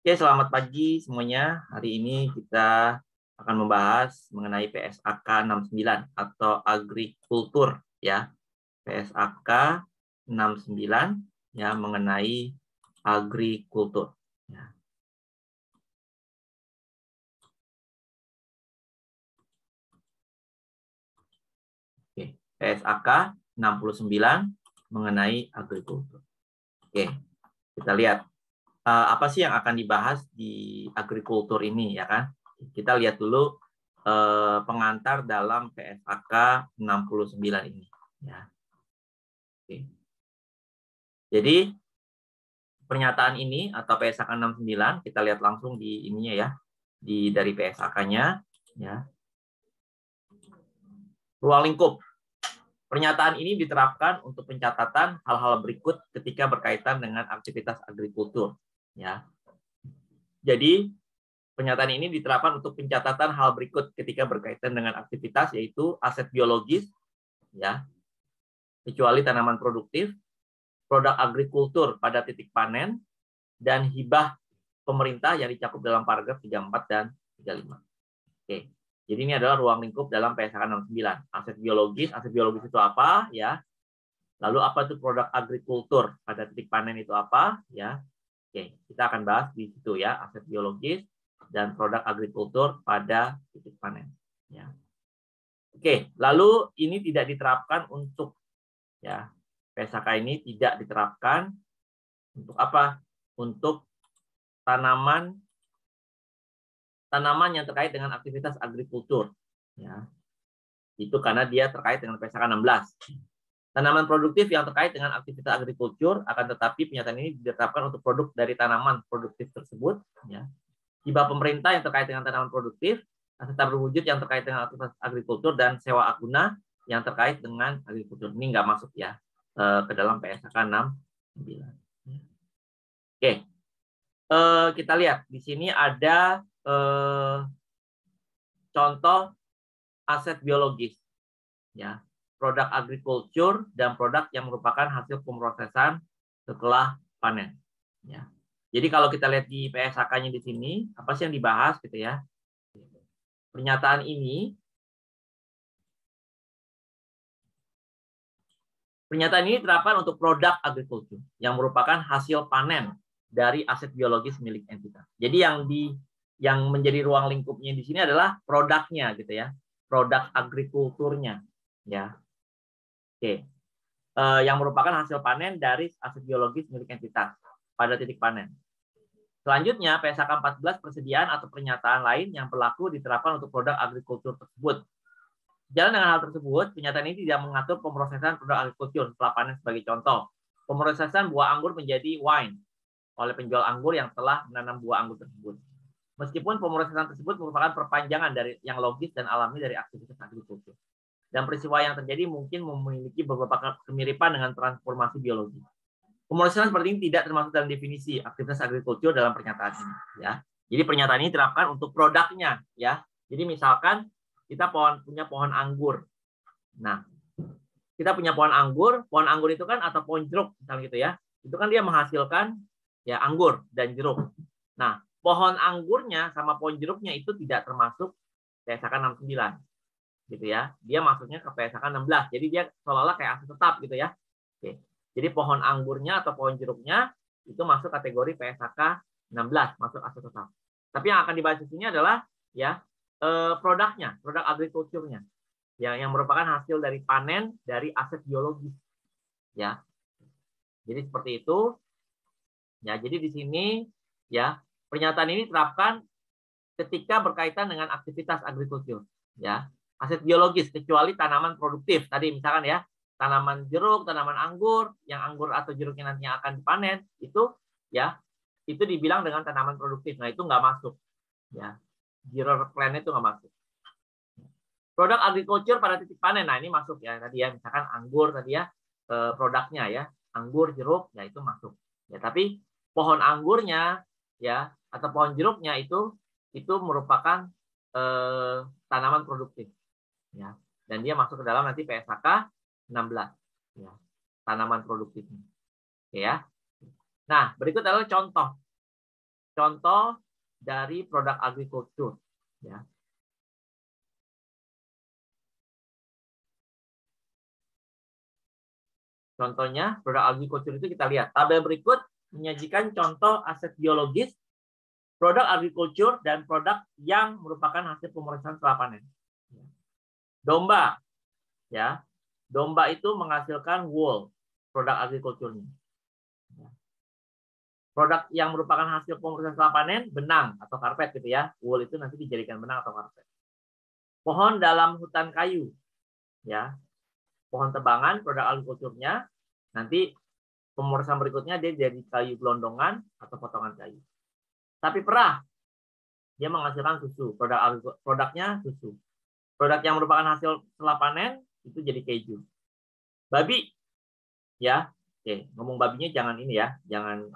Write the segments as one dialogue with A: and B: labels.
A: Oke, selamat pagi semuanya. Hari ini kita akan membahas mengenai PSAK 69 atau agrikultur ya. PSAK 69 ya mengenai agrikultur ya. Oke, PSAK 69 mengenai agrikultur. Oke, kita lihat apa sih yang akan dibahas di agrikultur ini ya kan? Kita lihat dulu pengantar dalam PSAK 69 ini ya. Oke. Jadi pernyataan ini atau PSAK 69 kita lihat langsung di ininya ya, dari PSAK-nya ya. Ruang lingkup. Pernyataan ini diterapkan untuk pencatatan hal-hal berikut ketika berkaitan dengan aktivitas agrikultur ya. Jadi pernyataan ini diterapkan untuk pencatatan hal berikut ketika berkaitan dengan aktivitas, yaitu aset biologis ya, kecuali tanaman produktif, produk agrikultur pada titik panen, dan hibah pemerintah yang dicakup dalam paragraf 34 dan 35. Oke. Jadi ini adalah ruang lingkup dalam PSAK 69. Aset biologis itu apa ya? Lalu apa itu produk agrikultur pada titik panen itu apa ya? Oke, kita akan bahas di situ ya, aset biologis dan produk agrikultur pada titik panen ya. Oke, lalu ini tidak diterapkan untuk ya, PSAK ini tidak diterapkan untuk apa? Untuk tanaman yang terkait dengan aktivitas agrikultur ya. Itu karena dia terkait dengan PSAK 16. Tanaman produktif yang terkait dengan aktivitas agrikultur, akan tetapi pernyataan ini ditetapkan untuk produk dari tanaman produktif tersebut ya. Hibah pemerintah yang terkait dengan tanaman produktif, aset berwujud yang terkait dengan aktivitas agrikultur, dan sewa akuna yang terkait dengan agrikultur. Ini nggak masuk ya ke dalam PSAK 69. Oke, kita lihat di sini ada contoh aset biologis ya, produk agrikultur dan produk yang merupakan hasil pemrosesan setelah panen ya. Jadi kalau kita lihat di PSAK-nya di sini, apa sih yang dibahas gitu ya? Pernyataan ini diterapkan untuk produk agrikultur yang merupakan hasil panen dari aset biologis milik entitas. Jadi yang menjadi ruang lingkupnya di sini adalah produknya gitu ya, produk agrikulturnya ya. Oke, yang merupakan hasil panen dari aset biologis milik entitas pada titik panen. Selanjutnya, PSAK 14 persediaan atau pernyataan lain yang berlaku diterapkan untuk produk agrikultur tersebut. Jalan dengan hal tersebut, pernyataan ini tidak mengatur pemrosesan produk agrikultur setelah panen sebagai contoh. Pemrosesan buah anggur menjadi wine oleh penjual anggur yang telah menanam buah anggur tersebut. Meskipun pemrosesan tersebut merupakan perpanjangan dari yang logis dan alami dari aktivitas agrikultur. Dan peristiwa yang terjadi mungkin memiliki beberapa kemiripan dengan transformasi biologi. Pemrosesan seperti ini tidak termasuk dalam definisi aktivitas agrikultur dalam pernyataan ini. Ya. Jadi pernyataan ini diterapkan untuk produknya. Ya. Jadi misalkan kita punya pohon anggur. Nah, kita punya pohon anggur itu kan atau pohon jeruk misalnya gitu ya. Itu kan dia menghasilkan ya anggur dan jeruk. Nah, pohon anggurnya sama pohon jeruknya itu tidak termasuk PSAK 69. Gitu ya. Dia masuknya ke PSAK 16. Jadi dia seolah-olah kayak aset tetap gitu ya. Oke. Jadi pohon anggurnya atau pohon jeruknya itu masuk kategori PSAK 16, masuk aset tetap. Tapi yang akan dibahas di sini adalah ya produknya, produk agrikulturnya, yang merupakan hasil dari panen dari aset biologis, ya. Jadi seperti itu, ya. Jadi di sini, ya, pernyataan ini diterapkan ketika berkaitan dengan aktivitas agrikultur, ya. Aset biologis kecuali tanaman produktif. Tadi misalkan ya, tanaman jeruk, tanaman anggur, yang anggur atau jeruknya nantinya akan dipanen, itu, ya, itu dibilang dengan tanaman produktif. Nah itu nggak masuk, ya. Zero plan itu nggak masuk. Produk agrikultur pada titik panen, nah ini masuk ya tadi ya, misalkan anggur tadi ya, produknya ya, anggur, jeruk, ya itu masuk. Ya tapi pohon anggurnya ya atau pohon jeruknya itu merupakan tanaman produktif, ya. Dan dia masuk ke dalam nanti PSAK 16, ya, tanaman produktifnya. Oke ya. Nah berikut adalah contoh contoh dari produk agriculture, ya. Contohnya produk agriculture itu kita lihat. Tabel berikut menyajikan contoh aset biologis, produk agriculture, dan produk yang merupakan hasil pemrosesan setelah panen. Domba, ya. Domba itu menghasilkan wool, produk agriculture-nya. Produk yang merupakan hasil pemrosesan setelah panen, benang atau karpet gitu ya. Wool itu nanti dijadikan benang atau karpet. Pohon dalam hutan kayu, ya. Pohon tebangan, produk agriculture-nya, nanti pemrosesan berikutnya dia jadi kayu gelondongan atau potongan kayu. Sapi perah, dia menghasilkan susu, produknya susu. Produk yang merupakan hasil setelah panen itu jadi keju. Babi, ya, oke, ngomong babinya jangan ini ya, jangan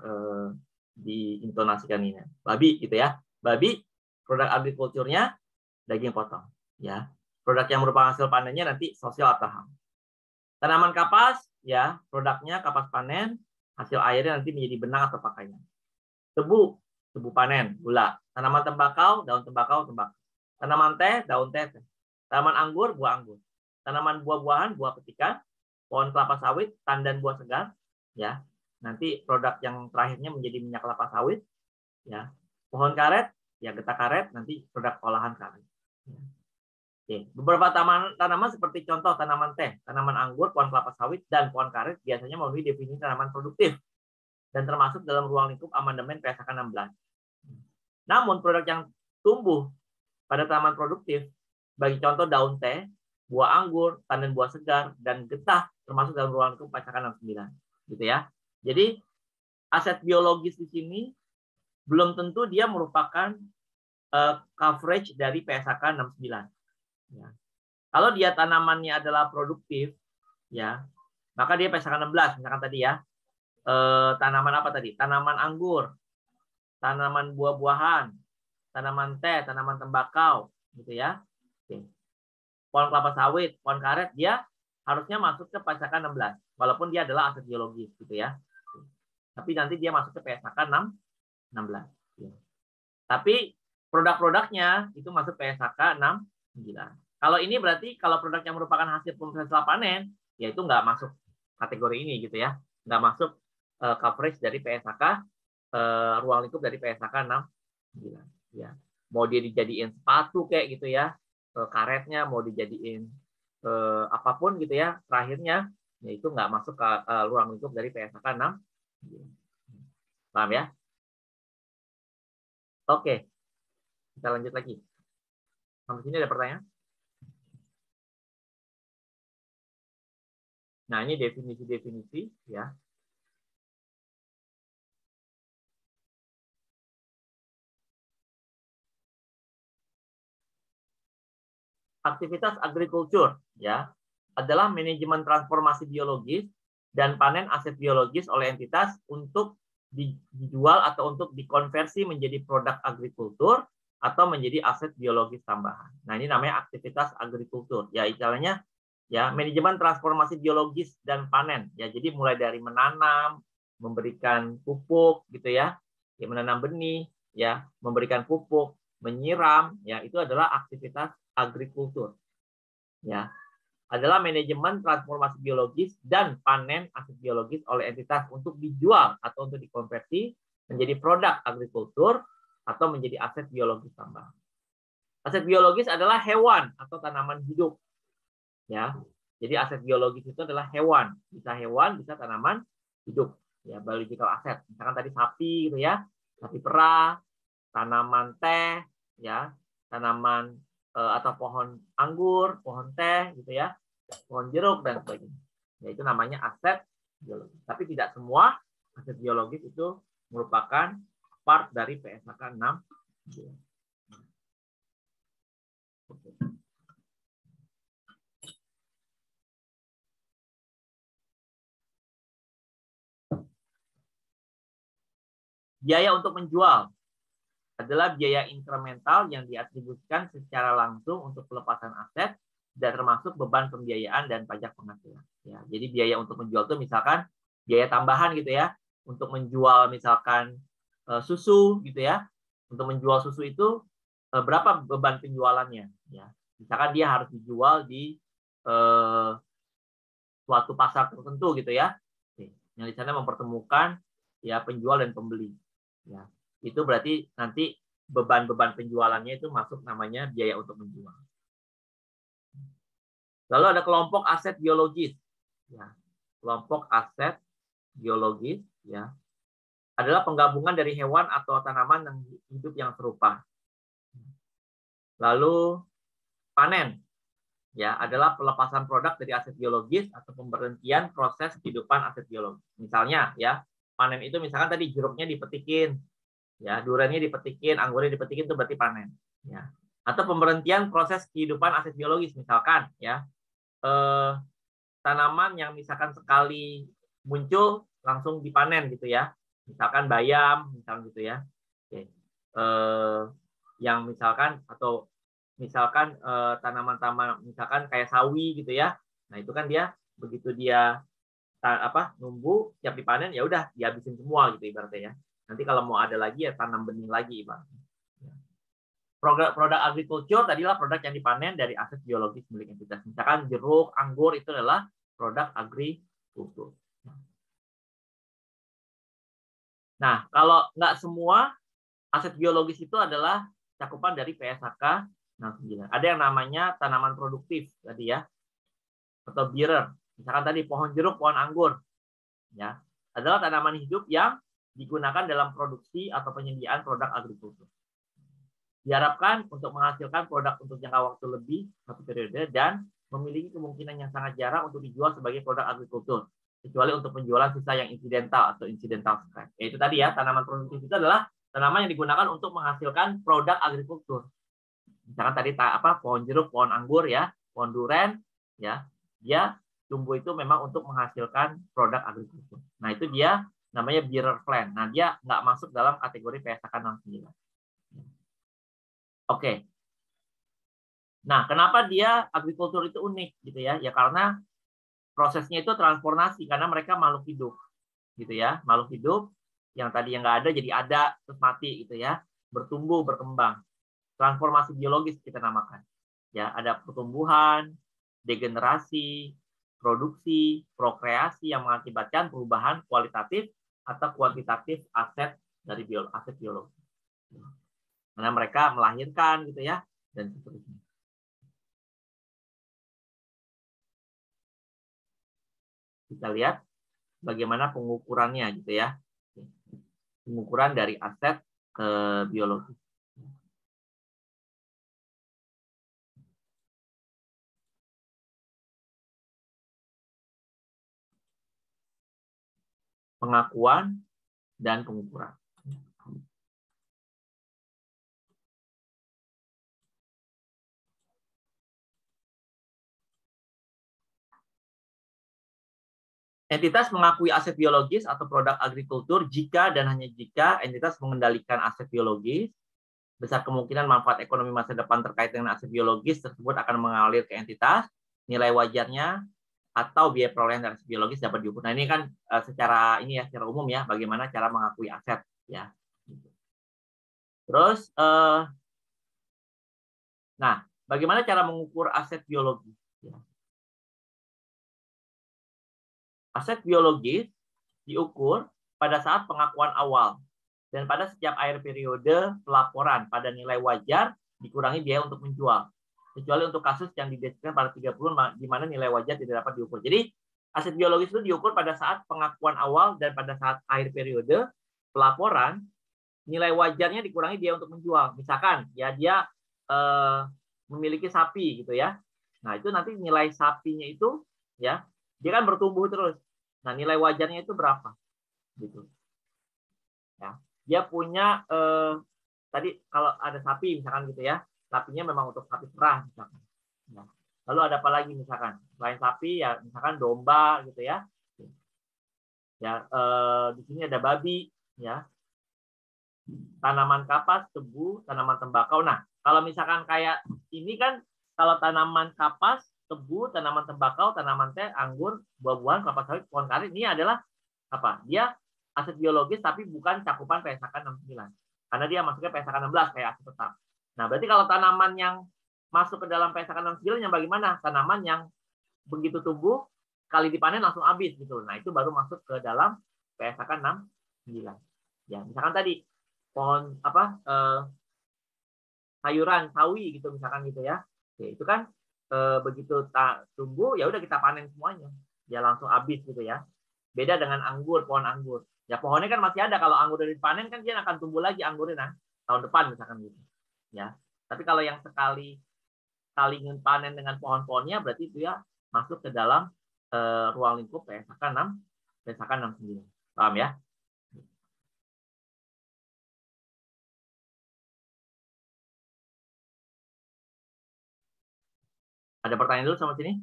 A: diintonasikan ini. Babi gitu ya, babi, produk agriculture-nya daging potong, ya. Produk yang merupakan hasil panennya nanti sosial atau ham. Tanaman kapas, ya, produknya kapas panen, hasil airnya nanti menjadi benang atau pakaian. Tebu panen, gula. Tanaman tembakau, daun tembakau, tembakau. Tanaman teh, daun teh. Tanaman anggur, buah anggur. Tanaman buah-buahan, buah petikan. Pohon kelapa sawit, tandan buah segar, ya. Nanti produk yang terakhirnya menjadi minyak kelapa sawit, ya. Pohon karet, ya, getah karet, nanti produk olahan karet. Ya. Oke. Beberapa tanaman seperti contoh tanaman teh, tanaman anggur, pohon kelapa sawit, dan pohon karet biasanya memenuhi definisi tanaman produktif dan termasuk dalam ruang lingkup amandemen PSAK 16. Namun produk yang tumbuh pada tanaman produktif, bagi contoh daun teh, buah anggur, tandan buah segar, dan getah termasuk dalam ruang lingkup PSAK 69. Gitu ya. Jadi aset biologis di sini belum tentu dia merupakan coverage dari PSAK 69. Ya. Kalau dia tanamannya adalah produktif, ya, maka dia PSAK 16, misalkan tadi ya, tanaman apa tadi? Tanaman anggur, tanaman buah-buahan, tanaman teh, tanaman tembakau, gitu ya. Oke. Pohon kelapa sawit, pohon karet, dia harusnya masuk ke PSAK 16, walaupun dia adalah aset biologis, gitu ya. Tapi nanti dia masuk ke PSAK 16. Ya. Tapi produk-produknya itu masuk PSAK 69. Kalau ini berarti kalau produk yang merupakan hasil pemrosesan setelah panen, ya itu nggak masuk kategori ini gitu ya, nggak masuk coverage dari PSAK ruang lingkup dari PSAK 69. Ya, mau dia dijadiin sepatu kayak gitu ya, karetnya mau dijadiin apapun gitu ya, terakhirnya ya itu nggak masuk ke ruang lingkup dari PSAK 6. Paham ya? Oke, kita lanjut lagi. Sampai sini ada pertanyaan? Nah, ini definisi-definisi ya. Aktivitas agriculture ya adalah manajemen transformasi biologis dan panen aset biologis oleh entitas untuk dijual atau untuk dikonversi menjadi produk agrikultur atau menjadi aset biologis tambahan. Nah, ini namanya aktivitas agrikultur. Ya, istilahnya ya manajemen transformasi biologis dan panen. Ya, jadi mulai dari menanam, memberikan pupuk gitu ya, menanam benih, ya, memberikan pupuk, menyiram, ya itu adalah aktivitas agrikultur. Ya, adalah manajemen transformasi biologis dan panen aset biologis oleh entitas untuk dijual atau untuk dikonversi menjadi produk agrikultur atau menjadi aset biologis tambahan. Aset biologis adalah hewan atau tanaman hidup. Ya. Jadi aset biologis itu adalah hewan, bisa tanaman hidup. Ya, biological asset. Misalkan tadi sapi gitu ya, sapi perah, tanaman teh, ya, tanaman atau pohon anggur, pohon teh gitu ya, pohon jeruk dan sebagainya. Ya, itu namanya aset biologis. Tapi tidak semua aset biologis itu merupakan part dari PSAK 6. Biaya untuk menjual adalah biaya incremental yang diatribusikan secara langsung untuk pelepasan aset dan termasuk beban pembiayaan dan pajak penghasilan. Ya, jadi biaya untuk menjual itu misalkan biaya tambahan gitu ya, untuk menjual misalkan susu gitu ya. Untuk menjual susu itu berapa beban penjualannya ya. Misalkan dia harus dijual di suatu pasar tertentu gitu ya. Yang di sana mempertemukan ya penjual dan pembeli. Ya. Itu berarti nanti beban-beban penjualannya itu masuk namanya biaya untuk menjual. Lalu ada kelompok aset biologis. Ya. Kelompok aset biologis ya adalah penggabungan dari hewan atau tanaman yang hidup yang serupa. Lalu panen ya adalah pelepasan produk dari aset biologis atau pemberhentian proses kehidupan aset biologis. Misalnya ya, panen itu misalkan tadi jeruknya dipetikin, ya, duriannya dipetikin, anggurnya dipetikin itu berarti panen, ya. Atau pemberhentian proses kehidupan aset biologis misalkan ya. Tanaman yang misalkan sekali muncul langsung dipanen gitu ya. Misalkan bayam, misalkan gitu ya. Oke. Yang misalkan atau misalkan tanaman-tanaman misalkan kayak sawi gitu ya. Nah, itu kan dia begitu dia numbuh siap dipanen ya udah dihabisin semua gitu ibaratnya ya. Nanti kalau mau ada lagi ya tanam benih lagi ibaratnya. Produk agriculture tadilah produk yang dipanen dari aset biologis milik entitas. Misalkan jeruk, anggur itu adalah produk agriculture. Nah, kalau nggak semua aset biologis itu adalah cakupan dari PSAK 69. Ada yang namanya tanaman produktif tadi ya, atau bearer. Misalkan tadi pohon jeruk, pohon anggur, ya, adalah tanaman hidup yang digunakan dalam produksi atau penyediaan produk agrikultur. Diharapkan untuk menghasilkan produk untuk jangka waktu lebih satu periode dan memiliki kemungkinan yang sangat jarang untuk dijual sebagai produk agrikultur, kecuali untuk penjualan sisa yang insidental atau incidental scrap. Yaitu tadi ya, tanaman produktif itu adalah tanaman yang digunakan untuk menghasilkan produk agrikultur. Misalkan tadi pohon jeruk, pohon anggur ya, pohon duren ya, dia tumbuh itu memang untuk menghasilkan produk agrikultur. Nah, itu dia namanya bearer plant. Nah, dia nggak masuk dalam kategori PSAK 69. Oke. Nah, kenapa dia agrikultur itu unik gitu ya? Ya karena prosesnya itu transformasi karena mereka makhluk hidup gitu ya, makhluk hidup yang tadi yang nggak ada jadi ada terus mati gitu ya, bertumbuh berkembang, transformasi biologis kita namakan ya, ada pertumbuhan, degenerasi, produksi, prokreasi yang mengakibatkan perubahan kualitatif atau kuantitatif aset dari aset biologi. Karena mereka melahirkan gitu ya dan seterusnya. Kita lihat bagaimana pengukurannya gitu ya. Pengukuran dari aset biologis. Pengakuan dan pengukuran. Entitas mengakui aset biologis atau produk agrikultur jika dan hanya jika entitas mengendalikan aset biologis, besar kemungkinan manfaat ekonomi masa depan terkait dengan aset biologis tersebut akan mengalir ke entitas, nilai wajarnya atau biaya perolehan dari aset biologis dapat diukur. Nah, ini kan secara umum ya, bagaimana cara mengakui aset ya. Terus nah, bagaimana cara mengukur aset biologis? Aset biologis diukur pada saat pengakuan awal dan pada setiap akhir periode pelaporan pada nilai wajar dikurangi biaya untuk menjual. Kecuali untuk kasus yang dideskripsikan pada 30 di mana nilai wajar tidak dapat diukur. Jadi aset biologis itu diukur pada saat pengakuan awal dan pada saat akhir periode pelaporan nilai wajarnya dikurangi biaya untuk menjual. Misalkan ya dia memiliki sapi gitu ya. Nah, itu nanti nilai sapinya itu ya dia kan bertumbuh terus. Nah, nilai wajarnya itu berapa? Gitu. Ya. Dia punya tadi kalau ada sapi misalkan gitu ya, sapinya memang untuk sapi perah misalkan. Nah, lalu ada apa lagi misalkan? Selain sapi ya misalkan domba gitu ya. Ya, di sini ada babi ya. Tanaman kapas, tebu, tanaman tembakau. Nah, kalau misalkan kayak ini kan kalau tanaman kapas, tebu, tanaman tembakau, tanaman teh, anggur, buah-buahan, kelapa sawit, pohon karet, ini adalah apa? Dia aset biologis tapi bukan cakupan PSAK 69. Karena dia masuknya PSAK 16 kayak aset tetap. Nah, berarti kalau tanaman yang masuk ke dalam PSAK 69 yang bagaimana? Tanaman yang begitu tumbuh, kali dipanen langsung habis gitu. Nah, itu baru masuk ke dalam PSAK 69. Ya, misalkan tadi pohon sayuran sawi gitu misalkan gitu ya. Oke, itu kan begitu tumbuh ya udah kita panen semuanya. Ya langsung habis gitu ya. Beda dengan anggur, pohon anggur. Ya pohonnya kan masih ada, kalau anggur dari dipanen kan dia akan tumbuh lagi anggurnya tahun depan misalkan gitu. Ya. Tapi kalau yang sekali panen dengan pohon-pohonnya berarti itu ya masuk ke dalam ruang lingkup PSAK 69. Paham ya? Ada pertanyaan dulu sama sini?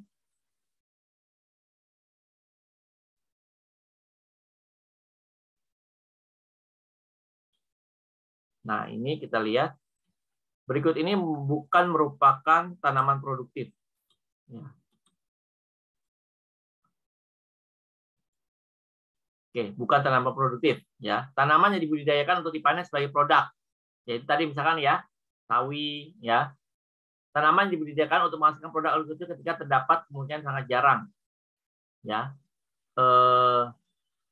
A: Nah, ini kita lihat. Berikut ini bukan merupakan tanaman produktif. Ya. Oke, bukan tanaman produktif. Ya, tanaman yang dibudidayakan untuk dipanen sebagai produk. Jadi tadi misalkan ya, sawi, ya, tanaman yang dibudidayakan untuk menghasilkan produk agrikultur ketika terdapat kemungkinan sangat jarang. Ya,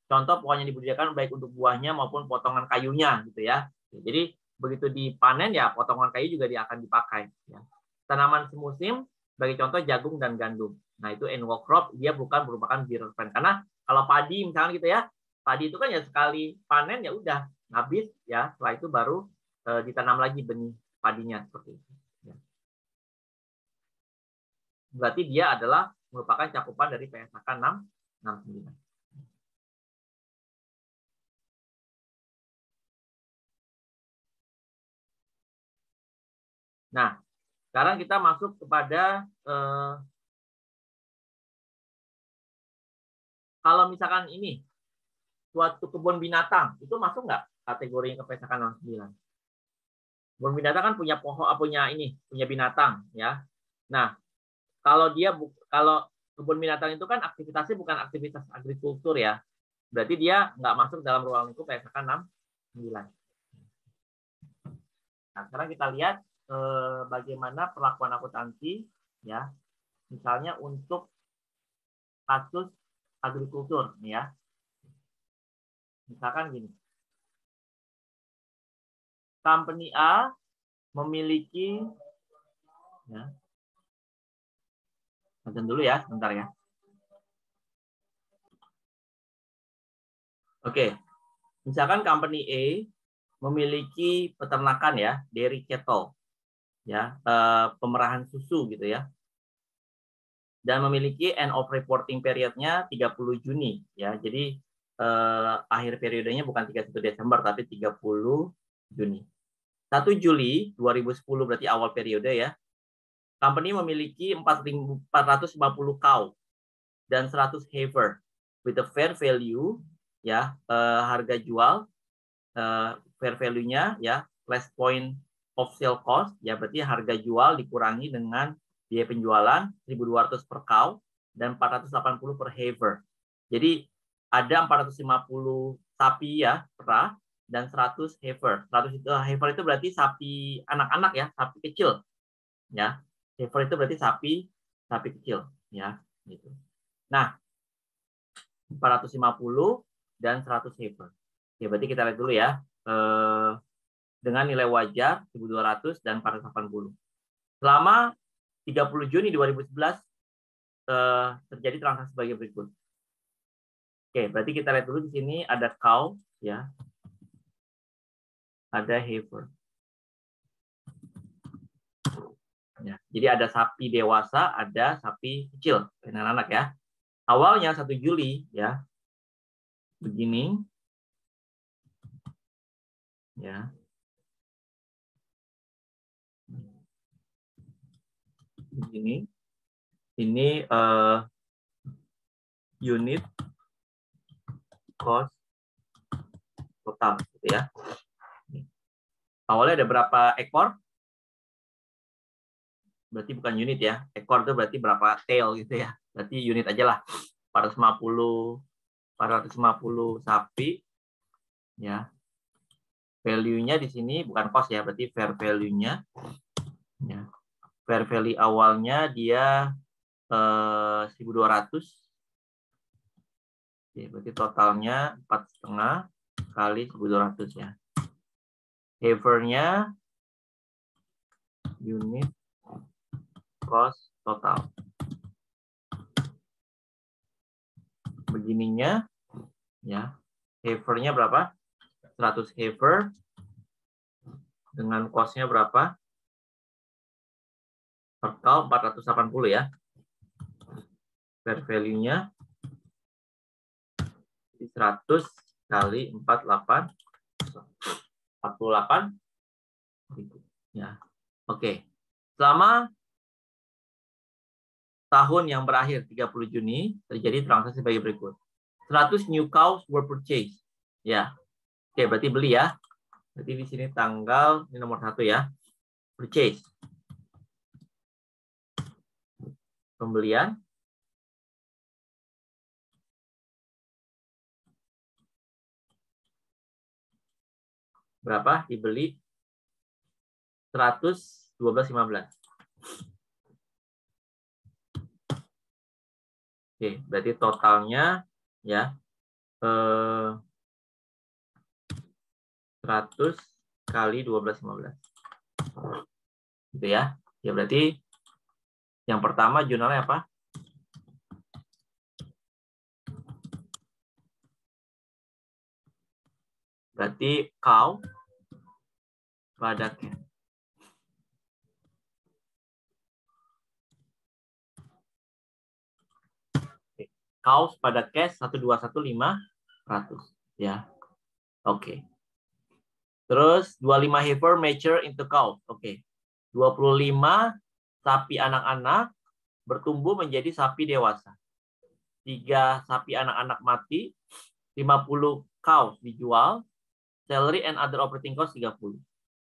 A: contoh pohon yang dibudidayakan baik untuk buahnya maupun potongan kayunya, gitu ya. Jadi begitu dipanen ya potongan kayu juga dia akan dipakai. Ya. Tanaman semusim, sebagai contoh jagung dan gandum. Nah itu annual crop, dia bukan merupakan year round. Karena kalau padi misalnya gitu ya, padi itu kan ya sekali panen ya udah habis ya. Setelah itu baru ditanam lagi benih padinya seperti itu. Ya. Berarti dia adalah merupakan cakupan dari PSAK 69. Nah, sekarang kita masuk kepada kalau misalkan ini suatu kebun binatang, itu masuk nggak kategorinya ke PSAK 69? Kebun binatang kan punya pohon, punya binatang, ya. Nah, kalau kebun binatang itu kan aktivitasnya bukan aktivitas agrikultur ya, berarti dia nggak masuk dalam ruang lingkup PSAK 69. Nah, sekarang kita lihat bagaimana perlakuan akuntansi, ya, misalnya untuk kasus agrikultur, ya. Misalkan gini, company A memiliki, ya, nonton dulu ya, sebentar ya. Oke, misalkan company A memiliki peternakan ya, dairy cattle, ya, pemerahan susu gitu ya, dan memiliki end of reporting periodnya 30 Juni ya, jadi akhir periodenya bukan 31 Desember tapi 30 Juni. 1 Juli 2010 berarti awal periode ya. Company memiliki 450 cow dan 100 heifer with a fair value ya, harga jual fair value-nya ya less point of sale cost ya, berarti harga jual dikurangi dengan biaya penjualan 1.200 per cow dan 480 per heifer. Jadi ada 450 sapi ya perah dan 100 heifer. 100 heifer itu berarti sapi anak-anak ya, sapi kecil. Ya. Heifer itu berarti sapi kecil ya, gitu. Nah, 450 dan 100 heifer. Ya, berarti kita lihat dulu ya. Dengan nilai wajar 1.200 dan 480. Selama 30 Juni 2011 terjadi transaksi sebagai berikut. Oke, berarti kita lihat dulu di sini ada cow ya. Ada heifer. Ya, jadi ada sapi dewasa, ada sapi kecil, anak-anak ya. Awalnya 1 Juli ya. Begini. Ya. Begini. Ini unit cost total gitu ya. Awalnya ada berapa ekor? Berarti bukan unit ya. Ekor itu berarti berapa tail gitu ya. Berarti unit aja lah. 450 sapi Ya. Value-nya di sini bukan cost ya, berarti fair value-nya. Ya. Fair value awalnya dia 1.200. Oke, berarti totalnya 4,5 kali 1.200 ya. Haver-nya unit cost total. Begininya ya. Haver-nya berapa? 100 haver dengan cost-nya berapa? Per cow 480 ya. Fair value-nya 100 kali 48 ya. Oke. Selama tahun yang berakhir 30 Juni terjadi transaksi sebagai berikut. 100 new cows were purchased. Ya. Oke, berarti beli ya. Berarti di sini tanggal ini nomor 1 ya. Purchase. Pembelian. Berapa? Dibeli 112,15. Oke, berarti totalnya ya 100 kali 12,15. Gitu ya. Ya berarti yang pertama jurnalnya apa? Berarti cow pada cash. Cows pada cash 121.500 ya. Oke. Terus 25 heifer mature into cow. Oke. 25 sapi anak-anak bertumbuh menjadi sapi dewasa. 3 sapi anak-anak mati, 50 cows dijual, salary and other operating cost 30.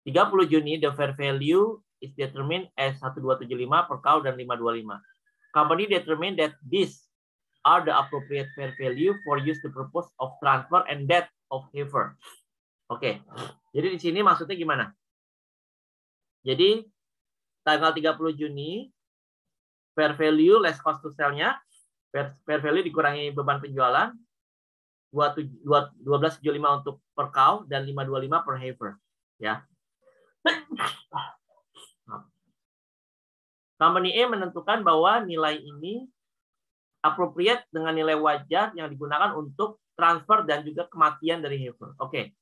A: 30 Juni the fair value is determined as 1275 per cow dan 525. Company determined that these are the appropriate fair value for use the purpose of transfer and that of heifer. Oke. Jadi di sini maksudnya gimana? Jadi tanggal 30 Juni fair value less cost to sell-nya, fair value dikurangi beban penjualan 1275 untuk per cow dan 525 per heifer ya. Company A menentukan bahwa nilai ini appropriate dengan nilai wajar yang digunakan untuk transfer dan juga kematian dari heifer. Oke.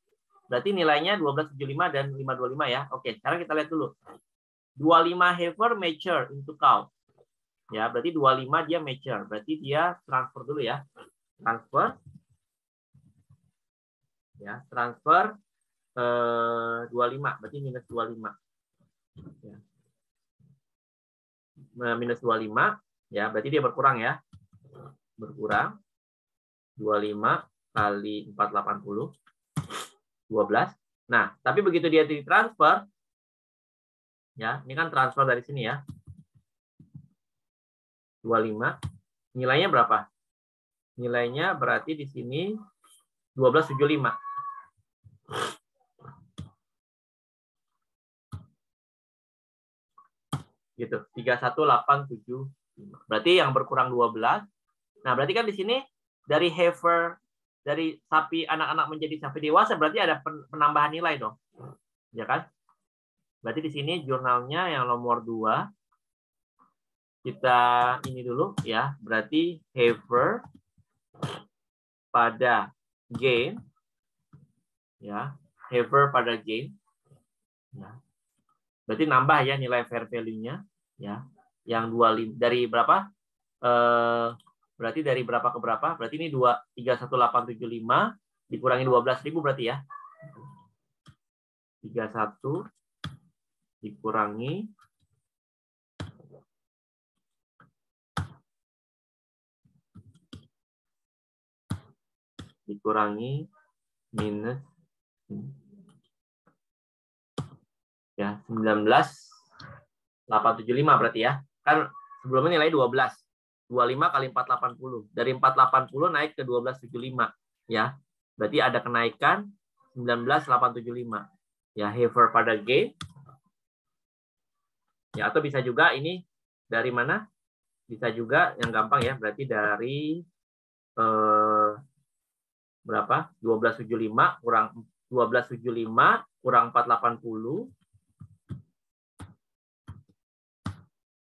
A: Berarti nilainya 1275 dan 525 ya. Oke, sekarang kita lihat dulu. 25 heifer mature into cow. Ya, berarti 25 dia mature. Berarti dia transfer dulu ya. Transfer. Ya, transfer 25, berarti minus 25. Ya. Minus 25, ya, berarti dia berkurang ya. Berkurang. 25 kali 480. 12. Nah, tapi begitu dia ditransfer, ya, ini kan transfer dari sini ya. 25. Nilainya berapa? Nilainya berarti di sini 1275. Gitu. 31875. Berarti yang berkurang 12. Nah, berarti kan di sini dari heifer dari sapi anak-anak menjadi sapi dewasa berarti ada penambahan nilai dong. Ya kan? Berarti di sini jurnalnya yang nomor 2 kita ini dulu ya. Berarti heifer pada gain ya. Heifer pada gain ya. Berarti nambah ya nilai fair value-nya ya. Yang 25 dari berapa? Berarti dari berapa ke berapa? Berarti ini 31875 dikurangi 12.000 berarti ya. 31 dikurangi minus ya 19.875 berarti ya. Kan sebelumnya nilai 12. 25 kali 480. Dari 480 naik ke 1275 ya. Berarti ada kenaikan 19.875. Ya, Heifer pada gain. Ya, atau bisa juga ini dari mana? Bisa juga yang gampang ya, berarti dari berapa? 1275 kurang 1275 kurang 480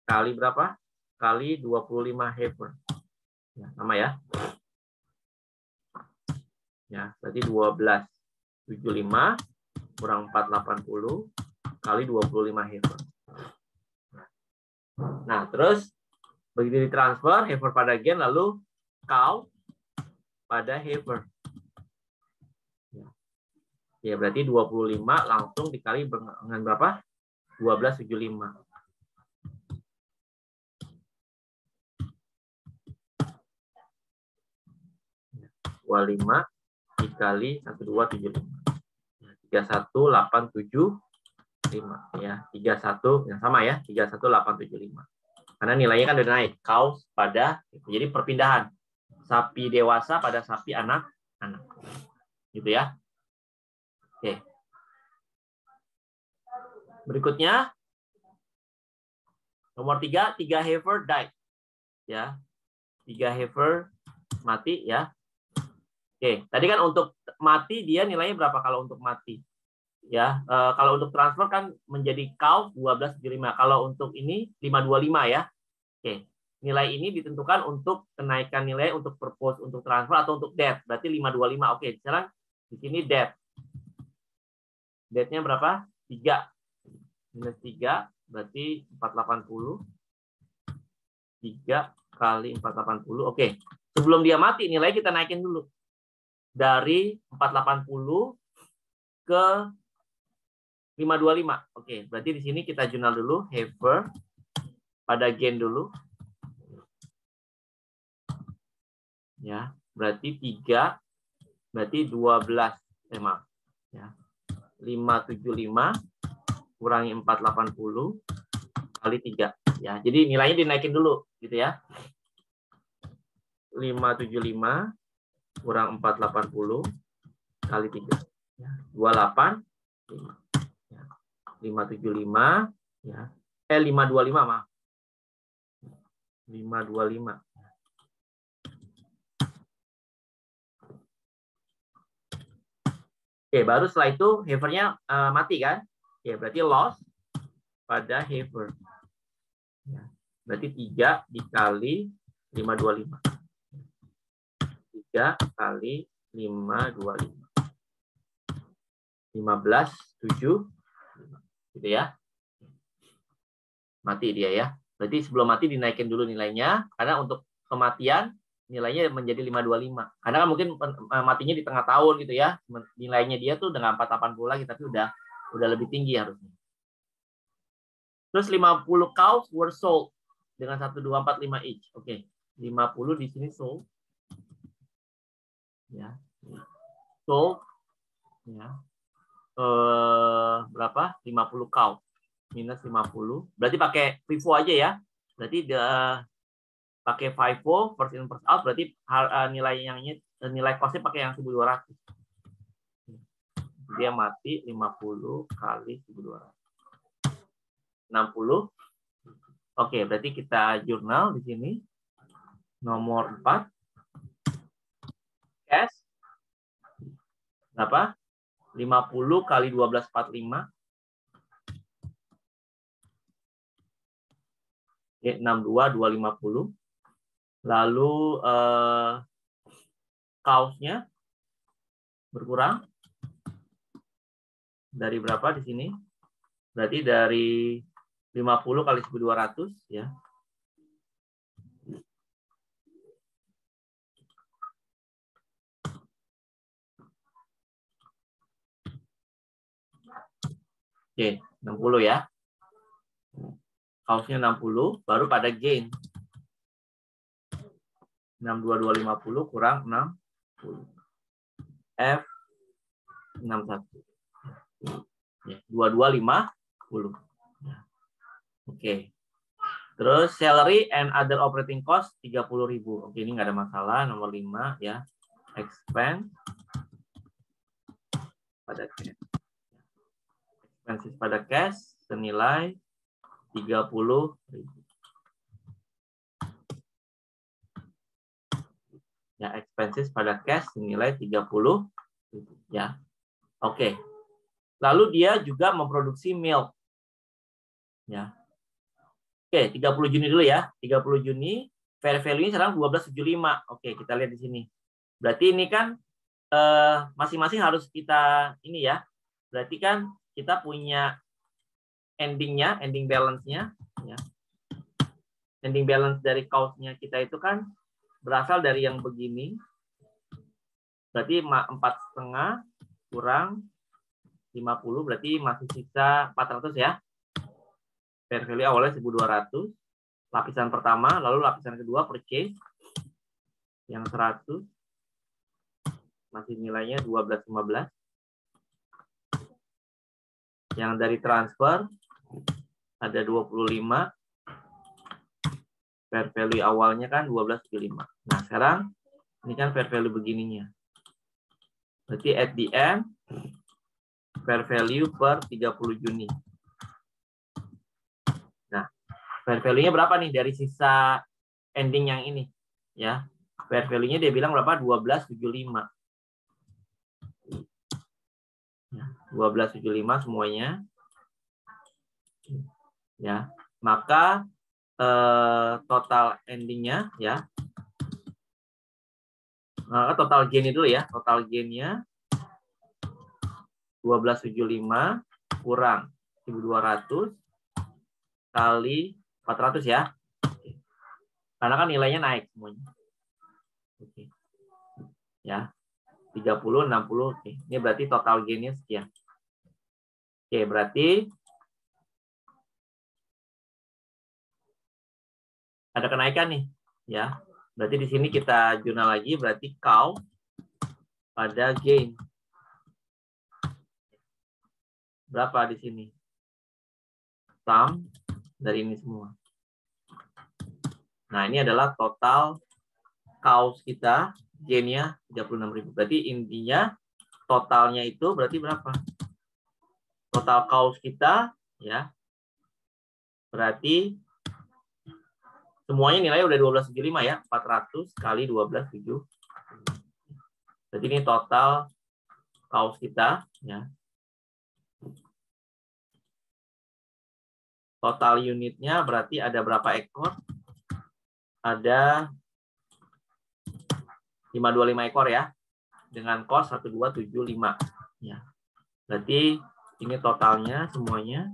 A: kali berapa? Kali 25 Heifer. Ya, sama ya. Ya, berarti 1275 kurang 480 kali 25 Heifer. Nah, terus begitu ditransfer Heifer pada gain, lalu cow pada Heifer. Ya, berarti 25 langsung dikali dengan berapa? 1275. 25 dikali 1275. 31875 ya. 31 yang sama ya, 31875. Karena nilainya kan udah naik. Cows pada, jadi perpindahan sapi dewasa pada sapi anak-anak. Gitu ya. Oke. Berikutnya nomor 3 heifer died. Ya. 3 heifer mati ya. Oke, tadi kan untuk mati dia nilainya berapa kalau untuk mati? Ya, kalau untuk transfer kan menjadi cow 1275. Kalau untuk ini 525 ya. Oke. Nilai ini ditentukan untuk kenaikan nilai untuk purpose untuk transfer atau untuk debt. Berarti 525. Oke, sekarang di sini debt. Debt-nya berapa? 3. Minus 3 berarti 480. 3 kali 480. Oke. Sebelum dia mati nilai kita naikin dulu. Dari 480 ke 525. Oke, berarti di sini kita jurnal dulu heifer pada gain dulu. Ya, berarti 3 berarti 12 maaf ya. 575 kurangi 480 kali 3 ya. Jadi nilainya dinaikin dulu gitu ya. 575 kurang 480 kali 3 ya. 285 ya. 575 ya. 525 maaf. 525. Oke, baru setelah itu heifernya mati kan? Oke, berarti loss pada heifer. Ya, berarti 3 dikali 525. 3 kali 525. 15,7 gitu ya. Mati dia ya. Berarti sebelum mati dinaikin dulu nilainya karena untuk kematian nilainya menjadi 525. Karena kan mungkin matinya di tengah tahun gitu ya. Nilainya dia tuh dengan 480 lagi tapi udah lebih tinggi harusnya. Terus 50 cows were sold dengan 1245 each. Oke. 50 di sini sold. Ya. Sold ya. Berapa? 50 cow minus 50. Berarti pakai FIFO aja ya. Berarti pakai FIFO first in first out berarti nilai costnya pakai yang 1.200. Dia mati 50 kali 1.200. 60. Oke, berarti kita jurnal di sini. Nomor 4. Cash. Berapa? 50 kali 1245. 62,250. Lalu kaosnya berkurang dari berapa di sini? Berarti dari 50 kali 1.200 ya. Oke, 60 ya. Kaosnya 60 baru pada gain. 62,250 kurang 60. F 61. Ya, 22,50. Ya. Oke. Terus salary and other operating cost 30.000. Oke, ini nggak ada masalah. Nomor 5 ya. Expense pada cash. Expenses pada cash senilai 30.000. Ya, expenses pada cash senilai 30.000. Ya. Oke. Lalu dia juga memproduksi milk. Ya. Oke, 30 Juni dulu ya. 30 Juni fair value-nya sekarang 12.75. Oke, kita lihat di sini. Berarti ini kan masing-masing harus kita ini ya. Berarti kan kita punya endingnya, ending balance-nya ya. Ending balance dari cost-nya kita itu kan berasal dari yang begini. Berarti 4,5 kurang 50 berarti masih sisa 400 ya. Fair value awalnya 1.200. Lapisan pertama, lalu lapisan kedua purchase yang 100. Masih nilainya 12.15. Yang dari transfer ada 25. Fair value awalnya kan 12.75. Nah, sekarang ini kan fair value begininya. Berarti at the end fair value per 30 Juni. Nah, fair value-nya berapa nih dari sisa ending yang ini? Ya, fair value-nya dia bilang berapa? 12.75. Ya, 12.75 semuanya. Ya, maka total ending-nya ya. Maka total gain itu ya, total gain-nya 12.75 kurang 1.200 kali 400 ya. Karena kan nilainya naik semuanya. Oke. Ya. 30, 60. Oke. Ini berarti total gain-nya sekian. Oke, berarti ada kenaikan nih, ya. Berarti di sini kita jurnal lagi, berarti cow pada gain. Berapa di sini? Sum dari ini semua. Nah, ini adalah total cows kita, gain-nya 36.000. Berarti intinya totalnya itu berarti berapa? Total cows kita ya. Berarti semuanya nilainya udah 12.75 ya, 400 kali 12.7. Jadi ini total cows kita ya. Total unitnya berarti ada berapa ekor? Ada 525 ekor ya. Dengan cost 1275 ya. Berarti ini totalnya semuanya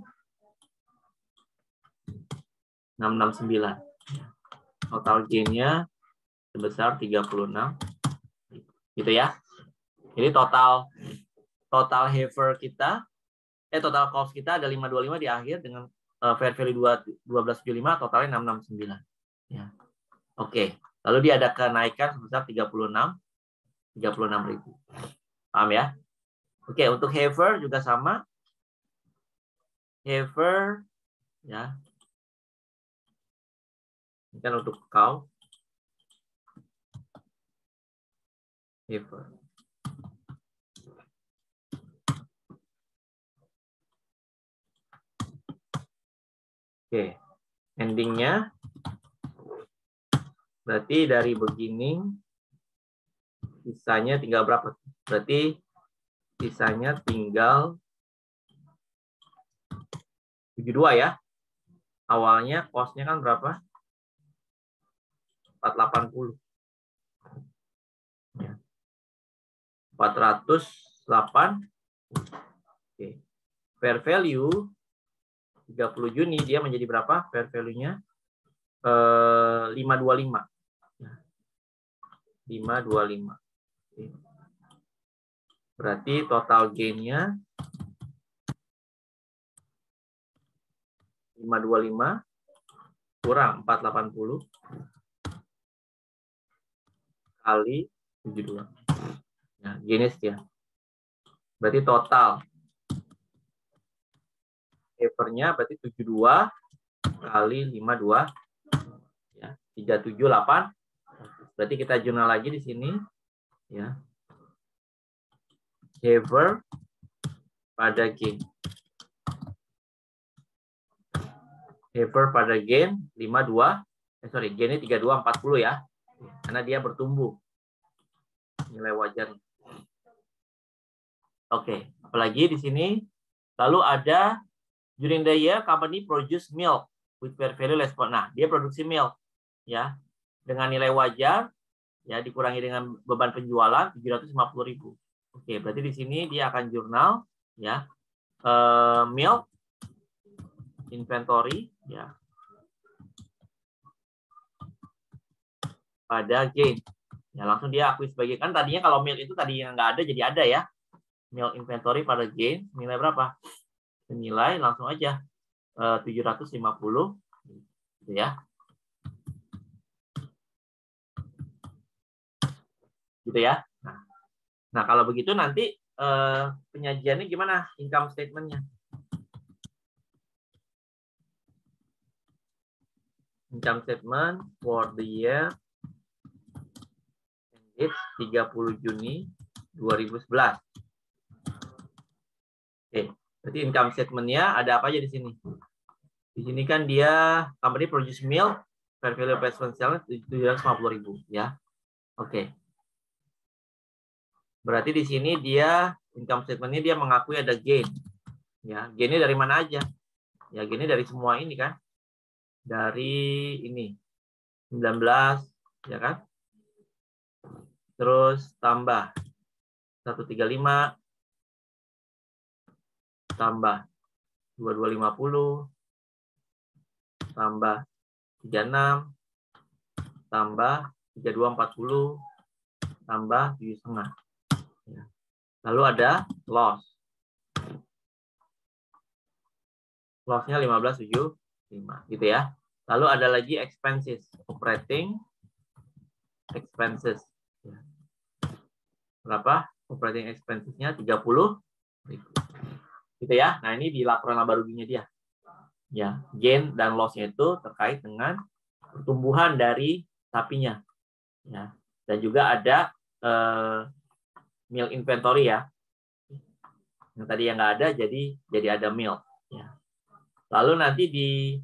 A: 669. Total gain-nya sebesar 36. Gitu ya. Jadi total heifer kita total cost kita ada 525 di akhir dengan fair value 1275, totalnya 669. Ya. Oke. Lalu dia ada kenaikan sebesar 36.000. Paham ya? Oke, untuk heifer juga sama. Heifer ya. Ini kan untuk cow. Heifer. Oke. Endingnya berarti dari beginning sisanya tinggal berapa? Berarti sisanya tinggal 72 ya. Awalnya cost-nya kan berapa? 480. Ya. 408. Oke. Fair value 30 Juni dia menjadi berapa? Fair value-nya 525. 525. Oke. Berarti total gain-nya 525 kurang 480 kali 72. Nah, gain-nya sekian. Berarti total heifer-nya berarti 72 kali 52 ya, 378. Berarti kita jurnal lagi di sini ya. Heifer pada gain. Haver pada gain 52, gainnya 32 40 ya. Karena dia bertumbuh nilai wajar. Oke, apalagi di sini lalu ada during the year company produce milk with fair value less. Nah, dia produksi milk ya dengan nilai wajar ya dikurangi dengan beban penjualan 750.000. Oke, berarti di sini dia akan jurnal ya milk inventory ya pada gain. Ya langsung dia akui sebagai, kan tadinya kalau milk itu tadi yang nggak ada jadi ada ya. Milk inventory pada gain nilai berapa? Nilai langsung aja 750 gitu ya. Gitu ya. Nah kalau begitu nanti penyajiannya gimana income statement-nya? Income statement for the year ended 30 Juni 2011. Oke, berarti income statement-nya ada apa aja di sini? Di sini kan dia company produce milk, fair value potential 750.000 ya. Oke. Berarti di sini dia income statement-nya dia mengakui ada gain. Ya, gain-nya dari mana aja? Ya, gain-nya dari semua ini kan. Dari ini 19 ya kan? Terus tambah 135 tambah 2250 tambah 36 tambah 3240 tambah 7,5. Ya. Lalu ada loss. Loss-nya 1575 gitu ya. Lalu ada lagi expenses, operating expenses. Ya. Berapa? Operating expenses-nya 30.000. Gitu ya. Nah, ini di laporan laba ruginya dia. Ya, gain dan loss-nya itu terkait dengan pertumbuhan dari sapinya. Ya. Dan juga ada milk inventory ya. Yang tadi yang nggak ada jadi ada milk. Ya. Lalu nanti di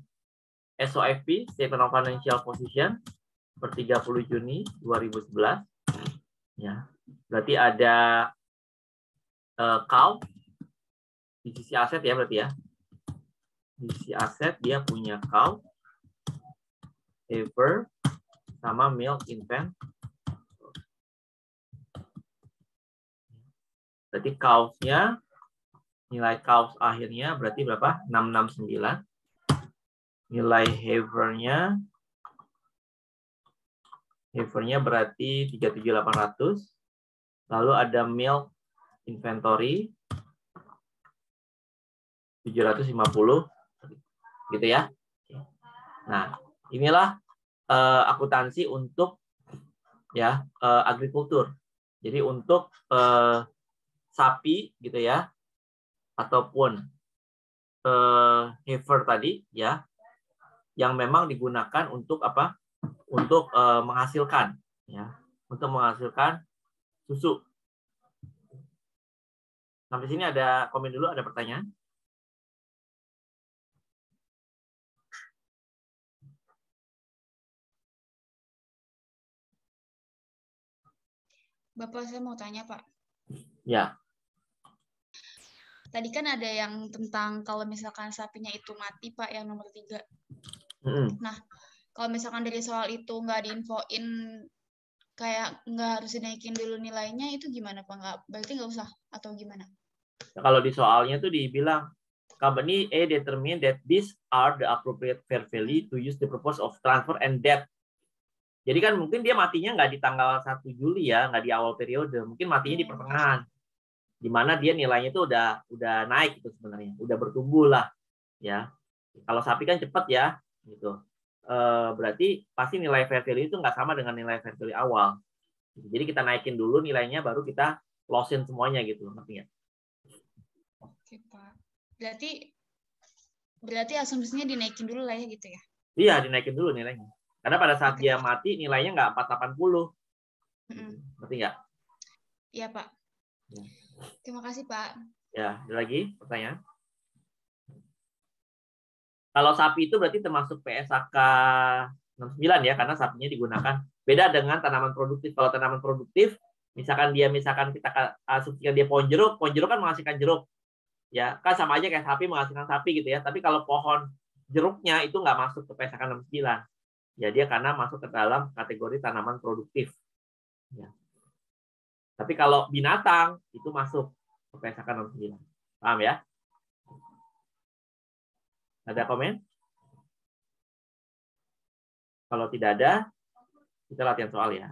A: SOFP, Statement of Financial Position, per 30 Juni 2011. Ya. Berarti ada cow di sisi aset ya berarti ya. Di sisi aset dia punya cow, haver, sama milk infant. Berarti cows-nya, nilai cows akhirnya berarti berapa? 669. Nilai haver-nya berarti 37.800. Lalu ada milk inventory 750 gitu ya. Nah, inilah akuntansi untuk ya agrikultur. Jadi untuk sapi gitu ya ataupun heifer tadi ya yang memang digunakan untuk apa? Untuk menghasilkan ya, untuk menghasilkan susu. Sampai sini ada komen dulu, ada pertanyaan?
B: Bapak, saya mau tanya, Pak.
A: Ya.
B: Tadi kan ada yang tentang kalau misalkan sapinya itu mati, Pak, yang nomor 3. Nah, kalau misalkan dari soal itu nggak diinfoin, kayak nggak harus dinaikin dulu nilainya, itu gimana, Pak? Nggak, berarti nggak usah, atau gimana?
A: Kalau di soalnya tuh dibilang, company A determine that these are the appropriate fair value to use the purpose of transfer and debt. Jadi kan mungkin dia matinya nggak di tanggal 1 Juli ya, nggak di awal periode, mungkin matinya di pertengahan, di mana dia nilainya itu udah naik itu sebenarnya, udah bertumbuh lah, ya. Kalau sapi kan cepat ya, gitu. Berarti pasti nilai fair value itu nggak sama dengan nilai fair value awal. Jadi kita naikin dulu nilainya, baru kita lossin semuanya gitu, ngerti nggak?
B: Oke, Pak. Berarti asumsinya dinaikin dulu lah ya gitu ya?
A: Iya, dinaikin dulu nilainya. Karena pada saat dia mati nilainya nggak 480. Ngerti nggak?
B: Iya, Pak. Terima kasih, Pak.
A: Ya, ada lagi pertanyaan? Kalau sapi itu berarti termasuk PSAK 69 ya, karena sapinya digunakan. Beda dengan tanaman produktif. Kalau tanaman produktif, misalkan kita asumsikan dia pohon jeruk kan menghasilkan jeruk. Ya, kan sama aja kayak sapi menghasilkan sapi gitu ya. Tapi kalau pohon jeruknya itu nggak masuk ke PSAK 69. Ya, dia karena masuk ke dalam kategori tanaman produktif. Ya. Tapi kalau binatang itu masuk ke PSAK 69. Paham ya? Ada komen? Kalau tidak ada, kita latihan soal ya.